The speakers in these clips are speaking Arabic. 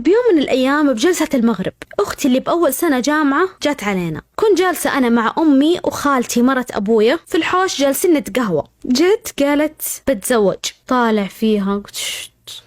بيوم من الأيام بجلسة المغرب أختي اللي بأول سنة جامعة جات علينا. كنت جالسة أنا مع أمي وخالتي مرت أبويا في الحوش جالسين نتقهوى. جت قالت بتزوج. طالع فيها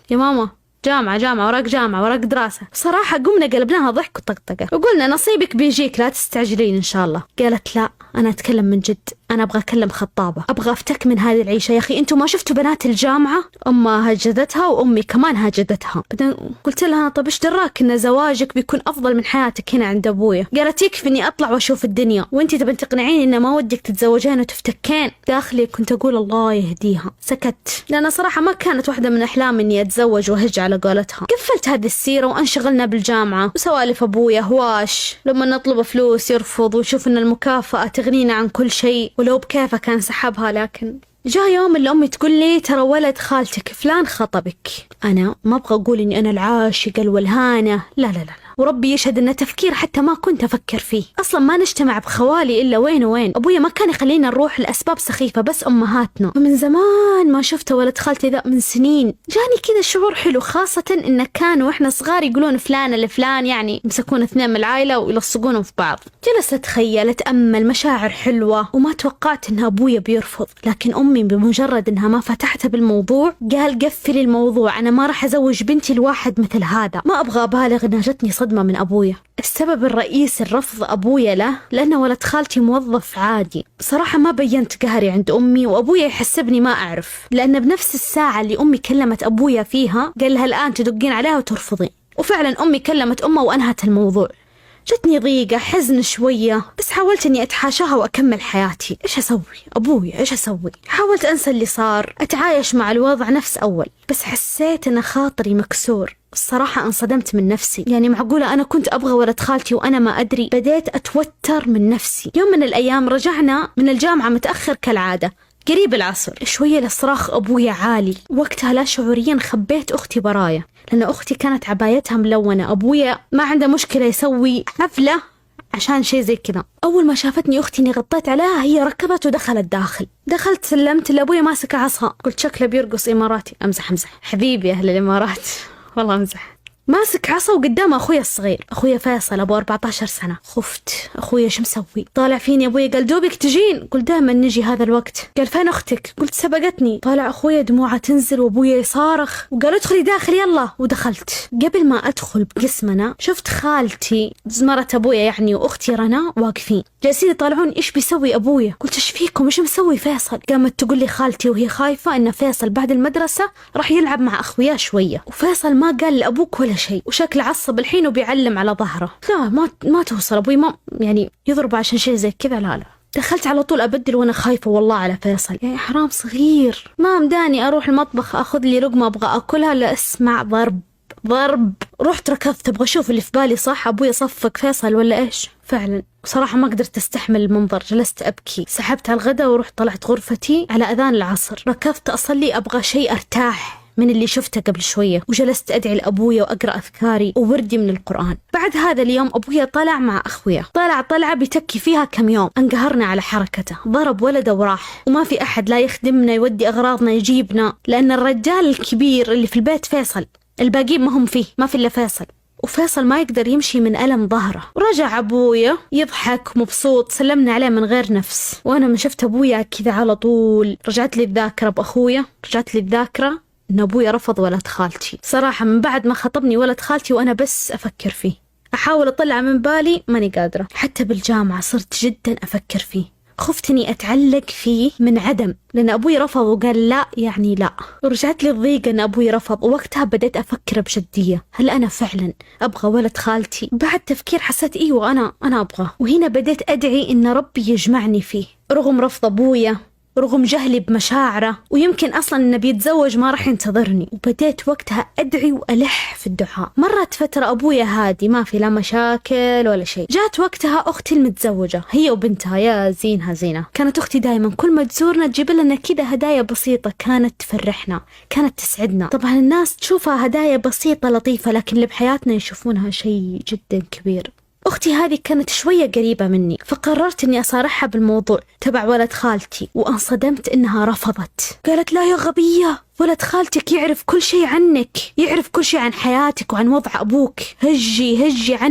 يا ماما جامعة وراك دراسة. صراحة قمنا قلبناها ضحك وطقطقة وقلنا نصيبك بيجيك لا تستعجلين إن شاء الله. قالت لا أنا أتكلم من جد، أنا أبغى أكلم خطابة، أبغى أفتك من هذه العيشة. يا أخي أنتوا ما شفتوا بنات الجامعة؟ أمها هجدتها وأمي كمان هجدتها. بعدين قلت لها طب إيش دراك إن زواجك بيكون أفضل من حياتك هنا عند أبويا؟ قالت يكفي إني أطلع وأشوف الدنيا وأنتي تبين تقنعيني إن ما ودك تتزوجين وتفتكين. داخلي كنت أقول الله يهديها. سكت لأن صراحة ما كانت واحدة من أحلامي إني أتزوج وهج على قولتها. قفلت هذه السيرة وانشغلنا بالجامعة وسوالف أبويا هواش. لما نطلب فلوس يرفض ويشوف إن المكافأة تغنينا عن كل شيء ولو بكيفه كان سحبها. لكن جاء يوم اللي أمي تقول لي ترى ولد خالتك فلان خطبك. أنا ما أبغى أقول إني أنا العاشقة الولهانة، لا وربي يشهد إن تفكير حتى ما كنت أفكر فيه. أصلا ما نجتمع بخوالي إلا وين وين. أبويا ما كان يخلينا نروح لأسباب سخيفة بس أمهاتنا. ومن زمان ما شفت ولد خالتي ذا من سنين. جاني كذا شعور حلو خاصة إن كانوا وإحنا صغار يقولون فلان لفلان، يعني يمسكون اثنين من العائلة ويلصقونهم في بعض. جلست أتخيل أتأمل مشاعر حلوة وما توقعت إن أبويا بيرفض. لكن أمي بمجرد إنها ما فتحتها بالموضوع قال قفلي الموضوع، أنا ما راح أزوج بنتي لواحد مثل هذا. ما أبغى أبالغ إنها جتني صدمة من أبويا. السبب الرئيسي الرفض أبويا له لأنه ولد خالتي موظف عادي. بصراحة ما بينت قهري عند أمي وأبويا يحسبني ما أعرف، لأن بنفس الساعة اللي أمي كلمت أبويا فيها قال لها الآن تدقين عليها وترفضين. وفعلا أمي كلمت أمه وأنهت الموضوع. جتني ضيقة حزن شوية بس حاولت أني أتحاشاها وأكمل حياتي. إيش أسوي أبويا إيش أسوي؟ حاولت أنسى اللي صار، أتعايش مع الوضع نفس أول، بس حسيت أن خاطري مكسور. الصراحة انصدمت من نفسي. يعني معقولة أنا كنت أبغى ولد خالتي وأنا ما أدري؟ بديت أتوتر من نفسي. يوم من الأيام رجعنا من الجامعة متأخر كالعادة قريب العصر. شوية لصراخ أبويا عالي. وقتها لا شعوريا خبيت أختي برايا لأن أختي كانت عبايتها ملونة. أبويا ما عنده مشكلة يسوي حفلة عشان شيء زي كذا. أول ما شافتني أختي إني غطيت عليها هي ركبت ودخلت داخل. دخلت سلمت لأبويا ماسك عصا. قلت شكله بيرقص إماراتي. أمزح حبيبي أهل الإمارات والله أمزح. ماسك عصا وقدام أخويا الصغير أخويا فيصل أبو 14 سنة. خفت أخويا شو مسوي؟ طالع فيني أبويا قال دوبك تجين. قلت دائما نجي هذا الوقت. قال فين أختك؟ قلت سبقتني. طالع أخويا دموعه تنزل وأبويا يصارخ وقال ادخلي داخل يلا. ودخلت. قبل ما أدخل بقسمنا شفت خالتي مرة أبويا يعني وأختي رنا واقفين جالسين يطالعون إيش بيسوي أبويا. قلت إيش فيكم إيش مسوي فيصل؟ قامت تقول لي خالتي وهي خايفة إن فيصل بعد المدرسة راح يلعب مع أخوياه شوية وفيصل ما قال لأبوك ولا شيء وشكله عصب الحين وبيعلم على ظهره. لا ما توصل أبوي ما يعني يضرب عشان شيء زي كذا. لا دخلت على طول أبدل وأنا خايفة والله على فيصل. يعني حرام صغير. ما مداني أروح المطبخ أخذ لي لقمة أبغى أكلها لا أسمع ضرب. رحت ركضت أبغى أشوف اللي في بالي صح أبوي صفق فيصل ولا إيش. فعلا صراحة ما قدرت أستحمل المنظر. جلست أبكي. سحبت على الغداء ورحت طلعت غرفتي على أذان العصر. ركضت أصلي أبغى شيء أرتاح من اللي شفته قبل شوية وجلست أدعي لأبويا وأقرأ أذكاري ووردي من القرآن. بعد هذا اليوم أبويا طلع مع أخويا. طلعة بيتكي فيها كم يوم. انقهرنا على حركته. ضرب ولده وراح وما في أحد لا يخدمنا يودي أغراضنا يجيبنا لأن الرجال الكبير اللي في البيت فيصل الباقيين ما هم فيه ما في إلا فيصل. وفيصل ما يقدر يمشي من ألم ظهره. ورجع أبويا يضحك مبسوط. سلمنا عليه من غير نفس. وأنا من شفت أبويا كذا على طول رجعت لي الذاكرة بأخويا. رجعت لي الذاكرة إن أبويا رفض ولد خالتي. صراحة من بعد ما خطبني ولد خالتي وأنا بس أفكر فيه أحاول أطلع من بالي ماني قادرة. حتى بالجامعة صرت جدا أفكر فيه. خفت إني أتعلق فيه من عدم لأن أبوي رفض وقال لا يعني لا. ورجعت لي الضيقة إن أبوي رفض ووقتها بدأت أفكر بجدية هل أنا فعلا أبغى ولد خالتي؟ بعد تفكير حسيت إيوه أنا أبغى. وهنا بدأت أدعي إن ربي يجمعني فيه رغم رفض أبويا رغم جهلي بمشاعره ويمكن أصلا إنه بيتزوج ما راح ينتظرني. وبديت وقتها أدعي وألح في الدعاء. مرت فترة أبويا هادي ما في لا مشاكل ولا شيء. جات وقتها أختي المتزوجة هي وبنتها يا زينة. كانت أختي دايما كل ما تزورنا تجيب لنا كده هدايا بسيطة كانت تفرحنا كانت تسعدنا. طبعا الناس تشوفها هدايا بسيطة لطيفة لكن اللي بحياتنا يشوفونها شيء جدا كبير. أختي هذه كانت شوية قريبة مني، فقررت إني أصارحها بالموضوع تبع ولد خالتي، وانصدمت إنها رفضت. قالت لا يا غبية، ولد خالتك يعرف كل شيء عنك، يعرف كل شيء عن حياتك وعن وضع أبوك، هجي عنه.